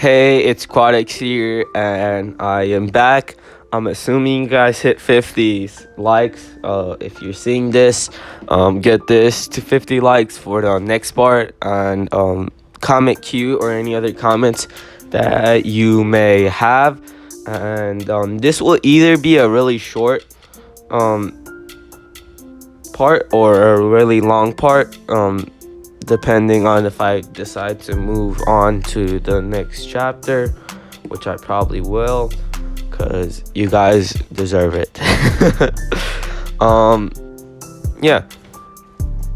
Hey, it's Quadix here, and I am back. I'm assuming you guys hit 50 likes. If you're seeing this, get this to 50 likes for the next part, and comment Q or any other comments that you may have. And this will either be a really short um, part or a really long part. Depending on if I decide to move on to the next chapter, which I probably will, because you guys deserve it. Yeah.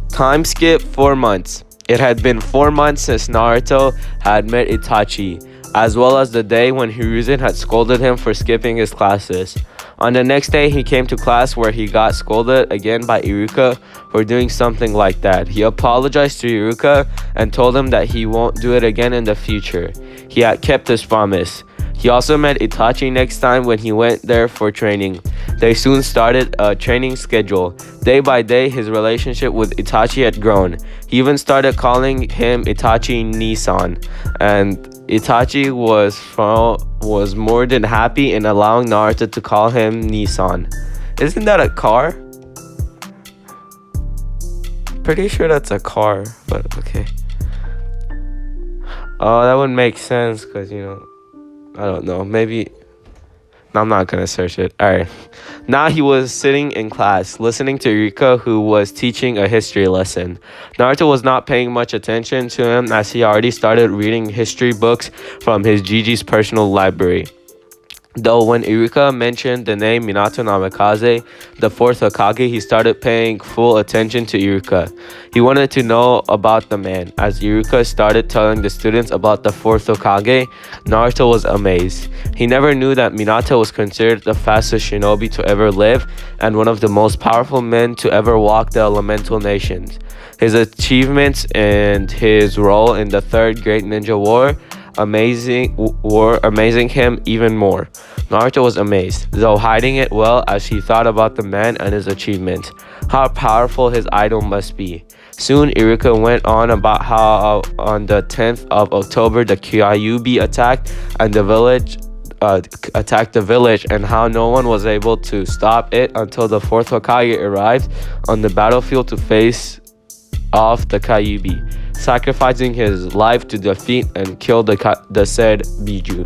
Time skip 4 months. It had been 4 months since Naruto had met Itachi, as well as the day when Hiruzen had scolded him for skipping his classes. On the next day, he came to class where he got scolded again by Iruka for doing something like that. He apologized to Iruka and told him that he won't do it again in the future. He had kept his promise. He also met Itachi next time when he went there for training. They soon started a training schedule. Day by day, his relationship with Itachi had grown. He even started calling him Itachi Nissan, and Itachi was more than happy in allowing Naruto to call him Nissan. Isn't that a car? Pretty sure that's a car, but okay. Oh, that would make sense because, I don't know. Maybe. No, I'm not going to search it. All right. Now he was sitting in class, listening to Rika, who was teaching a history lesson. Naruto was not paying much attention to him as he already started reading history books from his Gigi's personal library. Though when Iruka mentioned the name Minato Namikaze, the fourth Hokage, he started paying full attention to Iruka. He wanted to know about the man. As Iruka started telling the students about the fourth Hokage, Naruto was amazed. He never knew that Minato was considered the fastest shinobi to ever live and one of the most powerful men to ever walk the elemental nations. His achievements and his role in the Third Great Ninja War amazing him even more. Naruto was amazed, though hiding it well as he thought about the man and his achievements. How powerful his idol must be. Soon, Iruka went on about how on the 10th of October the Kyuubi attacked the village and how no one was able to stop it until the fourth Hokage arrived on the battlefield to face off the Kyuubi, sacrificing his life to defeat and kill the said Biju.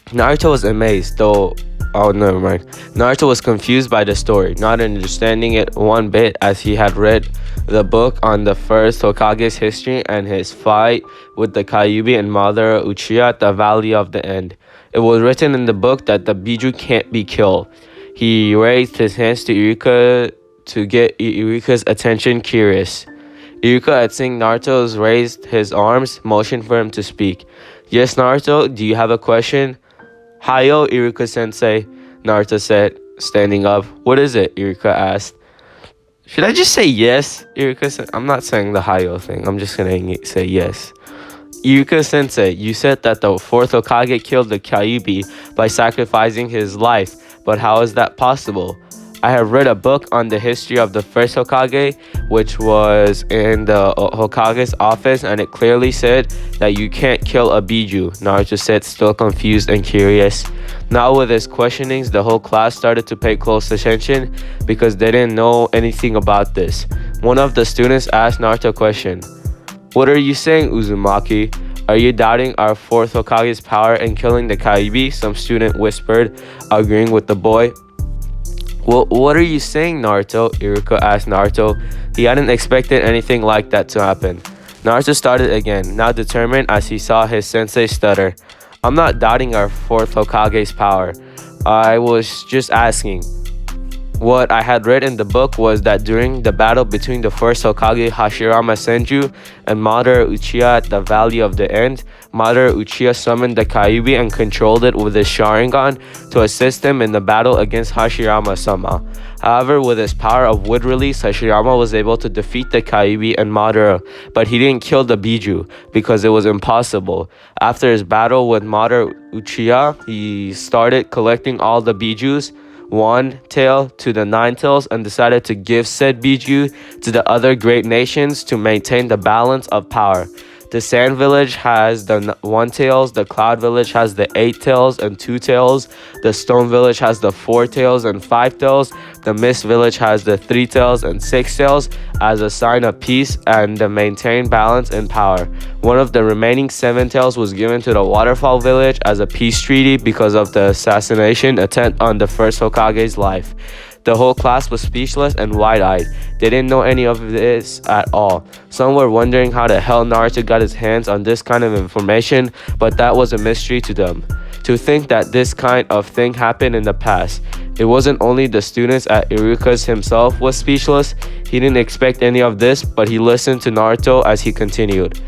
Naruto was amazed, though. Oh, never mind. Naruto was confused by the story, not understanding it one bit as he had read the book on the first Hokage's history and his fight with the Kyuubi and Madara Uchiha at the Valley of the End. It was written in the book that the Biju can't be killed. He raised his hands to Iruka to get Iruka's attention, curious. Iruka, at seeing Naruto's raised his arms, motioned for him to speak. Yes, Naruto, do you have a question? Hayo, Iruka-sensei, Naruto said, standing up. What is it? Iruka asked. Should I just say yes? Iruka-sensei, I'm not saying the Hayo thing. I'm just going to say yes. Iruka-sensei, you said that the fourth Hokage killed the Kyuubi by sacrificing his life, but how is that possible? I have read a book on the history of the first Hokage, which was in the Hokage's office, and it clearly said that you can't kill a Biju, Naruto said, still confused and curious. Now with his questionings, the whole class started to pay close attention because they didn't know anything about this. One of the students asked Naruto a question. What are you saying, Uzumaki? Are you doubting our fourth Hokage's power in killing the Kyuubi? Some student whispered, agreeing with the boy. Well, what are you saying, Naruto? Iruka asked Naruto. He hadn't expected anything like that to happen. Naruto started again, now determined as he saw his sensei stutter. I'm not doubting our fourth Hokage's power. I was just asking. What I had read in the book was that during the battle between the first Hokage Hashirama Senju and Madara Uchiha at the Valley of the End, Madara Uchiha summoned the Kyuubi and controlled it with his Sharingan to assist him in the battle against Hashirama-sama. However, with his power of wood release, Hashirama was able to defeat the Kyuubi and Madara, but he didn't kill the Biju because it was impossible. After his battle with Madara Uchiha, he started collecting all the Bijus, one tail to the 9 tails, and decided to give said Biju to the other great nations to maintain the balance of power. The Sand Village has the one tails, the Cloud Village has the 8 tails and 2 tails, the Stone Village has the 4 tails and 5 tails, the Mist Village has the 3 tails and 6 tails as a sign of peace and to maintain balance and power. One of the remaining 7 tails was given to the Waterfall Village as a peace treaty because of the assassination attempt on the first Hokage's life. The whole class was speechless and wide-eyed. They didn't know any of this at all. Some were wondering how the hell Naruto got his hands on this kind of information, but that was a mystery to them. To think that this kind of thing happened in the past. It wasn't only the students at Iruka's himself was speechless. He didn't expect any of this, but he listened to Naruto as he continued.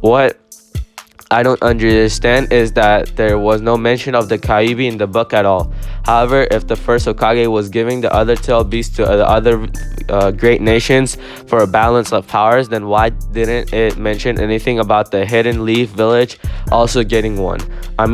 What I don't understand is that there was no mention of the Kaibi in the book at all. However, if the first Hokage was giving the other tail beasts to the other great nations for a balance of powers, then why didn't it mention anything about the Hidden Leaf Village also getting one? How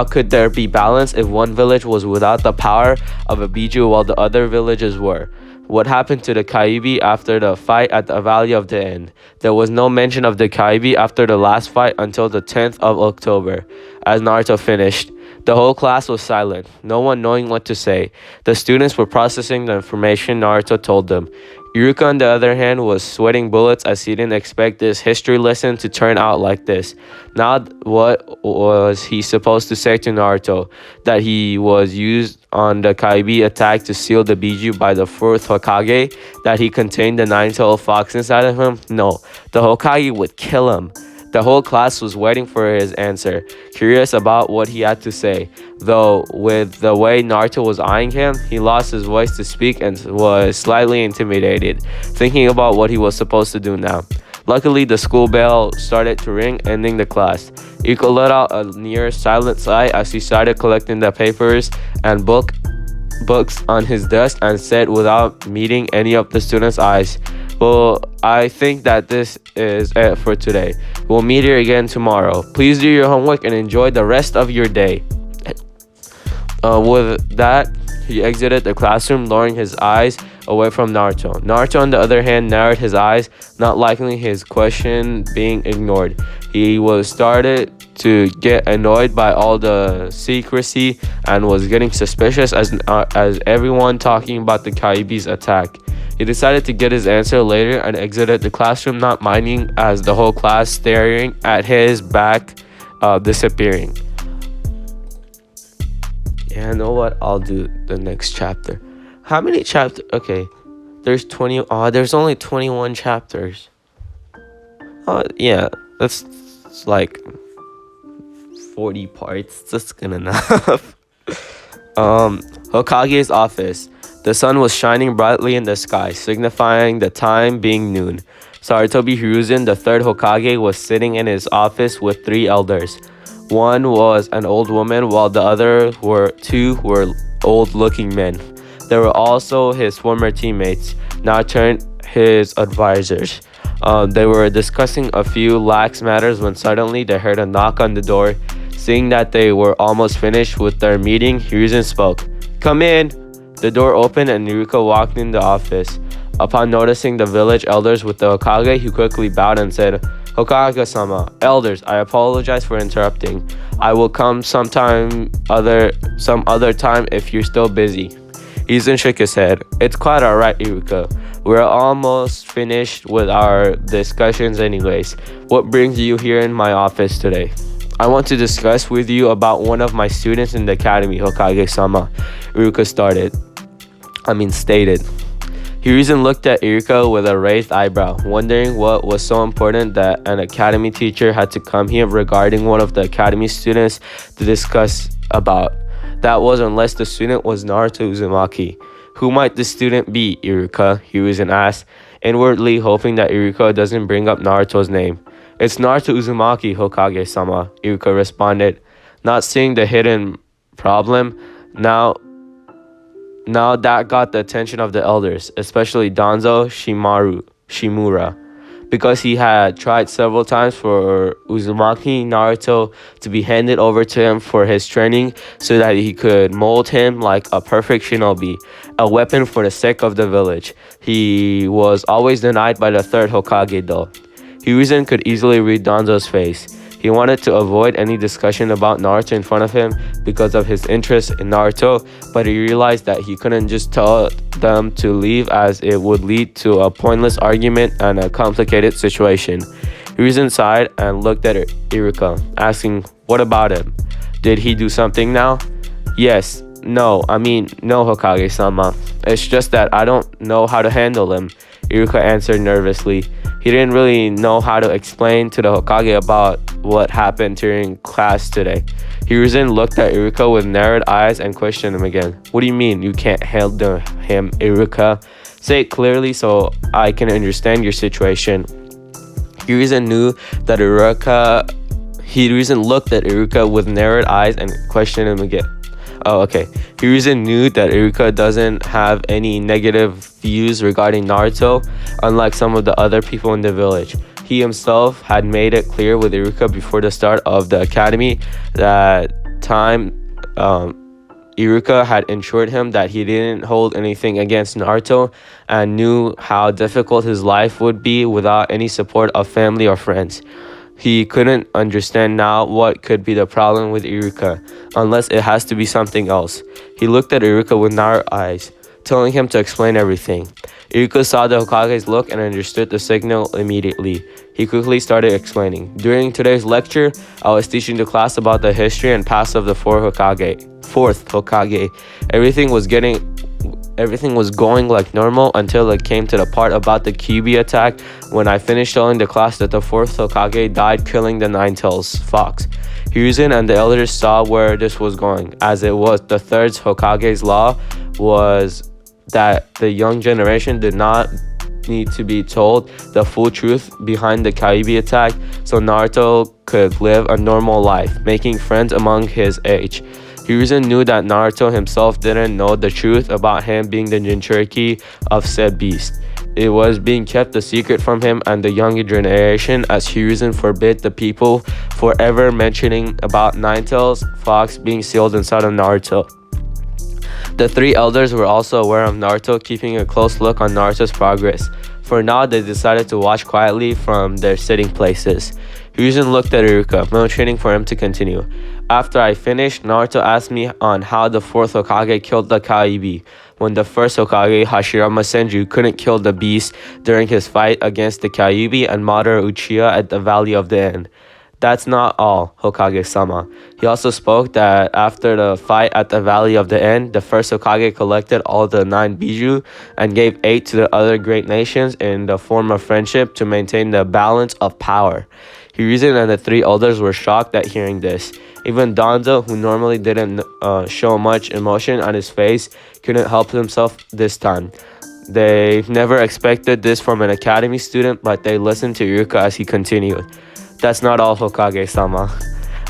could there be balance if one village was without the power of a Biju while the other villages were? What happened to the Kaibi after the fight at the Valley of the End? There was no mention of the Kaibi after the last fight until the 10th of October, as Naruto finished. The whole class was silent, no one knowing what to say. The students were processing the information Naruto told them. Iruka, on the other hand, was sweating bullets as he didn't expect this history lesson to turn out like this. Now, what was he supposed to say to Naruto? That he was used on the Kaibi attack to seal the Biju by the 4th Hokage? That he contained the 9-tailed fox inside of him? No, the Hokage would kill him. The whole class was waiting for his answer, curious about what he had to say. Though, with the way Naruto was eyeing him, he lost his voice to speak and was slightly intimidated, thinking about what he was supposed to do now. Luckily, the school bell started to ring, ending the class. Iko let out a near silent sigh as he started collecting the papers and books on his desk and said without meeting any of the students' eyes, "Well, I think that this is it for today. We'll meet here again tomorrow. Please do your homework and enjoy the rest of your day." With that, he exited the classroom, lowering his eyes away from Naruto. Naruto, on the other hand, narrowed his eyes, not liking his question being ignored. He was started to get annoyed by all the secrecy and was getting suspicious as everyone talking about the Kaibi's attack. He decided to get his answer later and exited the classroom, not minding as the whole class staring at his back, disappearing. Yeah, you know what? I'll do the next chapter. How many chapters? Okay, there's 20. Oh, there's only 21 chapters. Oh, yeah, that's like 40 parts. That's good enough. Hokage's office. The sun was shining brightly in the sky, signifying the time being noon. Sarutobi Hiruzen, the third Hokage, was sitting in his office with 3 elders. One was an old woman, while the other two were old-looking men. They were also his former teammates, now turned his advisors. They were discussing a few lax matters when suddenly they heard a knock on the door. Seeing that they were almost finished with their meeting, Hiruzen spoke. "Come in." The door opened and Naruto walked in the office. Upon noticing the village elders with the Hokage, he quickly bowed and said, "Hokage-sama, elders, I apologize for interrupting. I will come some other time if you're still busy." Izun shook his head. "It's quite alright, Iruka. We're almost finished with our discussions anyways. What brings you here in my office today?" "I want to discuss with you about one of my students in the academy, Hokage-sama," Iruka stated. Hiruzen looked at Iruka with a raised eyebrow, wondering what was so important that an academy teacher had to come here regarding one of the academy students to discuss about. That was unless the student was Naruto Uzumaki. "Who might the student be, Iruka?" Hiruzen asked, inwardly hoping that Iruka doesn't bring up Naruto's name. "It's Naruto Uzumaki, Hokage-sama," Iruka responded, not seeing the hidden problem. Now that got the attention of the elders, especially Danzo Shimura, because he had tried several times for Uzumaki Naruto to be handed over to him for his training so that he could mold him like a perfect shinobi, a weapon for the sake of the village. He was always denied by the third Hokage though. Hiruzen could easily read Danzo's face. He wanted to avoid any discussion about Naruto in front of him because of his interest in Naruto, but he realized that he couldn't just tell them to leave as it would lead to a pointless argument and a complicated situation. Hiruzen sighed and looked at Iruka, asking, "What about him? Did he do something now?" "Yes. No, no, Hokage-sama. It's just that I don't know how to handle him," Iruka answered nervously. He didn't really know how to explain to the Hokage about what happened during class today. Hiruzen looked at Iruka with narrowed eyes and questioned him again. "What do you mean you can't handle him, Iruka? Say it clearly so I can understand your situation." Hiruzen looked at Iruka with narrowed eyes and questioned him again. Oh, okay. Hiruzen knew that Iruka doesn't have any negative views regarding Naruto, unlike some of the other people in the village. He himself had made it clear with Iruka before the start of the academy that Iruka had assured him that he didn't hold anything against Naruto and knew how difficult his life would be without any support of family or friends. He couldn't understand now what could be the problem with Iruka, unless it has to be something else. He looked at Iruka with narrowed eyes, telling him to explain everything. Iruka saw the Hokage's look and understood the signal immediately. He quickly started explaining. "During today's lecture, I was teaching the class about the history and past of the fourth Hokage. Everything was going like normal until it came to the part about the Kyuubi attack when I finished telling the class that the fourth Hokage died killing the Nine-Tails Fox. Hiruzen and the elders saw where this was going, as it was the third Hokage's law was that the young generation did not need to be told the full truth behind the Kyuubi attack so Naruto could live a normal life, making friends among his age. Hiruzen knew that Naruto himself didn't know the truth about him being the Jinchuriki of said beast. It was being kept a secret from him and the younger generation, as Hiruzen forbid the people forever mentioning about Nine-Tails Fox being sealed inside of Naruto. The three elders were also aware of Naruto keeping a close look on Naruto's progress. For now, they decided to watch quietly from their sitting places. Hiruzen looked at Iruka, motioning for him to continue. "After I finished, Naruto asked me on how the fourth Hokage killed the Kyuubi, when the first Hokage, Hashirama Senju, couldn't kill the beast during his fight against the Kyuubi and Madara Uchiha at the Valley of the End. That's not all, Hokage-sama. He also spoke that after the fight at the Valley of the End, the first Hokage collected all the 9 Biju and gave 8 to the other great nations in the form of friendship to maintain the balance of power." Hiruzen and the three elders were shocked at hearing this. Even Danzo, who normally didn't show much emotion on his face, couldn't help himself this time. They never expected this from an academy student, but they listened to Iruka as he continued. "That's not all, Hokage-sama.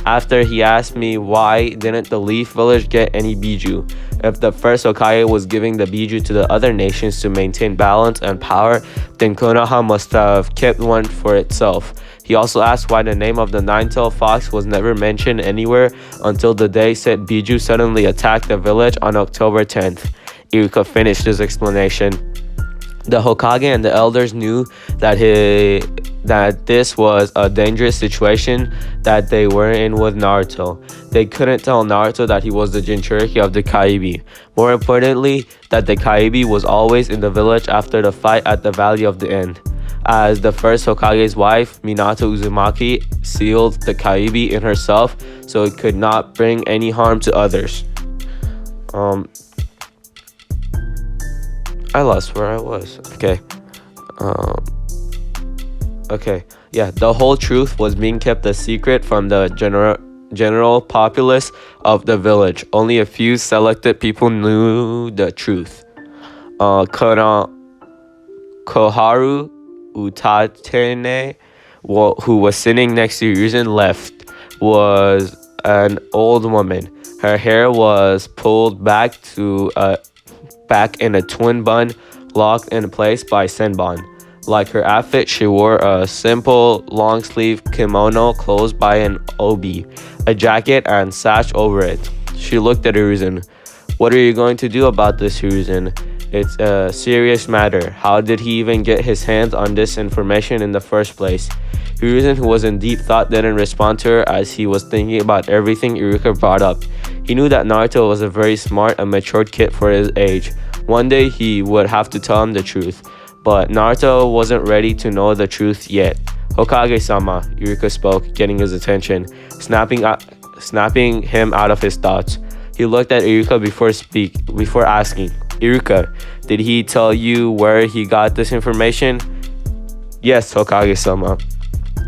After he asked me why didn't the Leaf Village get any Biju. If the first Hokage was giving the Biju to the other nations to maintain balance and power, then Konoha must have kept one for itself. He also asked why the name of the Nine-Tailed Fox was never mentioned anywhere until the day said Biju suddenly attacked the village on October 10th. Iruka finished his explanation. The Hokage and the elders knew that this was a dangerous situation that they were in with Naruto. They couldn't tell Naruto that he was the Jinchuriki of the Kyuubi. More importantly, that the Kyuubi was always in the village after the fight at the Valley of the End. As the first Hokage's wife, Minato Uzumaki, sealed the Kyuubi in herself so it could not bring any harm to others. I lost where I was. The whole truth was being kept a secret from the general populace of the village. Only a few selected people knew the truth. Koharu Utatene, who was sitting next to Hiruzen left, was an old woman. Her hair was pulled back in a twin bun, locked in place by senbon. Like her outfit, she wore a simple long-sleeve kimono closed by an obi, a jacket and sash over it. She looked at Hiruzen. "What are you going to do about this, Hiruzen?" It's a serious matter. How did he even get his hands on this information in the first place? Hiruzen, who was in deep thought, didn't respond to her as he was thinking about everything Iruka brought up. He knew that Naruto was a very smart and matured kid for his age. One day he would have to tell him the truth, but Naruto wasn't ready to know the truth yet. Hokage-sama, Iruka spoke, getting his attention, snapping him out of his thoughts. He looked at Iruka before asking, "Iruka, did he tell you where he got this information?" "Yes, Hokage-sama.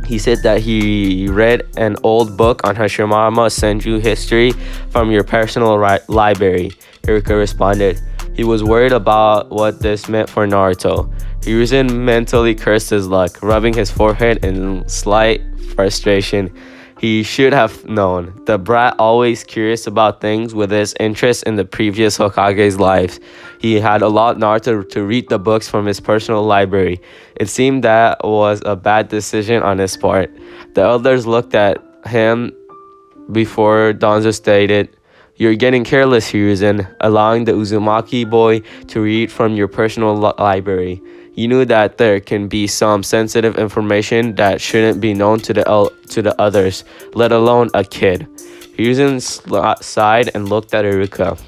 He said that he read an old book on Hashirama Senju history from your personal library," Iruka responded. He was worried about what this meant for Naruto. Hiruzen mentally cursed his luck, rubbing his forehead in slight frustration. He should have known. The brat, always curious about things with his interest in the previous Hokage's lives. He had allowed Naruto to read the books from his personal library. It seemed that was a bad decision on his part. The elders looked at him before Danzo stated, "You're getting careless, Hiruzen, allowing the Uzumaki boy to read from your personal library. You knew that there can be some sensitive information that shouldn't be known to the others, let alone a kid." Hiruzen sighed and looked at Iruka.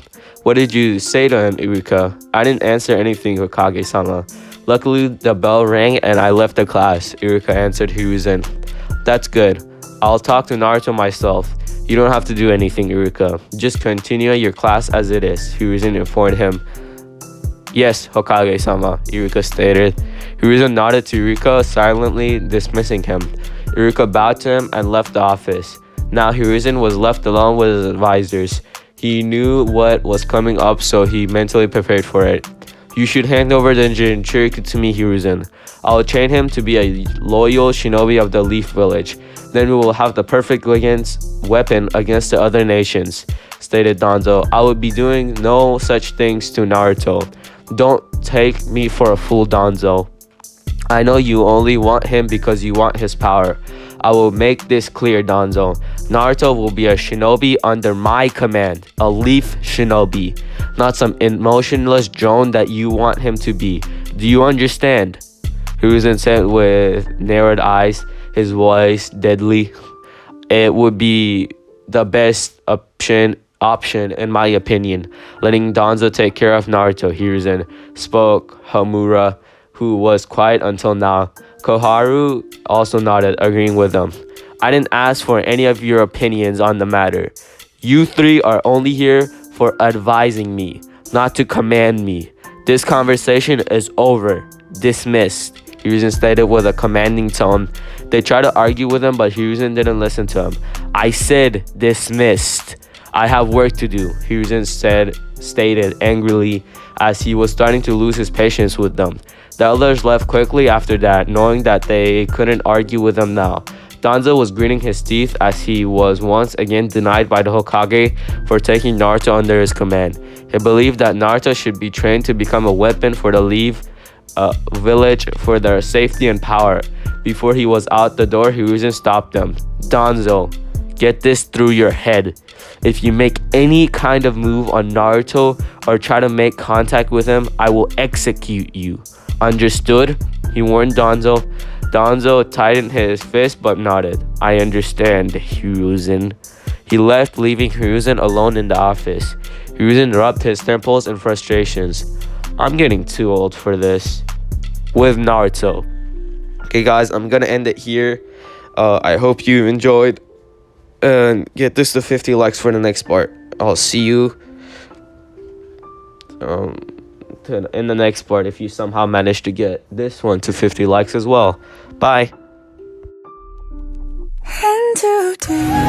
"What did you say to him, Iruka?" "I didn't answer anything, Hokage-sama. Luckily, the bell rang and I left the class," Iruka answered Hiruzen. "That's good. I'll talk to Naruto myself. You don't have to do anything, Iruka. Just continue your class as it is," Hiruzen informed him. "Yes, Hokage-sama," Iruka stated. Hiruzen nodded to Iruka, silently dismissing him. Iruka bowed to him and left the office. Now Hiruzen was left alone with his advisors. He knew what was coming up, so he mentally prepared for it. "You should hand over the Jinchuriki to me, Hiruzen. I'll train him to be a loyal shinobi of the Leaf Village. Then we will have the perfect weapon against the other nations," stated Danzo. "I would be doing no such things to Naruto. Don't take me for a fool, Danzo. I know you only want him because you want his power. I will make this clear, Danzo. Naruto will be a shinobi under my command, a leaf shinobi, not some emotionless drone that you want him to be. Do you understand?" Hiruzen said with narrowed eyes, his voice deadly. "It would be the best option in my opinion, letting Danzo take care of Naruto," Hiruzen spoke Hamura, who was quiet until now. Koharu also nodded, agreeing with them. "I didn't ask for any of your opinions on the matter. You three are only here for advising me, not to command me. This conversation is over. Dismissed," Hiruzen stated with a commanding tone. They tried to argue with him, but Hiruzen didn't listen to him. "I said dismissed. I have work to do," Hiruzen stated angrily as he was starting to lose his patience with them. The elders left quickly after that, knowing that they couldn't argue with him now. Danzo was gritting his teeth as he was once again denied by the Hokage for taking Naruto under his command. He believed that Naruto should be trained to become a weapon for the Leaf Village for their safety and power. Before he was out the door, Hiruzen stopped them. "Danzo, get this through your head. If you make any kind of move on Naruto or try to make contact with him, I will execute you. Understood?" he warned Danzo. Danzo tightened his fist but nodded. "I understand, Hiruzen." He left, leaving Hiruzen alone in the office. Hiruzen rubbed his temples in frustrations. "I'm getting too old for this." With Naruto. Okay guys, I'm gonna end it here. I hope you enjoyed and get this to 50 likes for the next part. I'll see you in the next part if you somehow manage to get this one to 50 likes as well. Bye. And today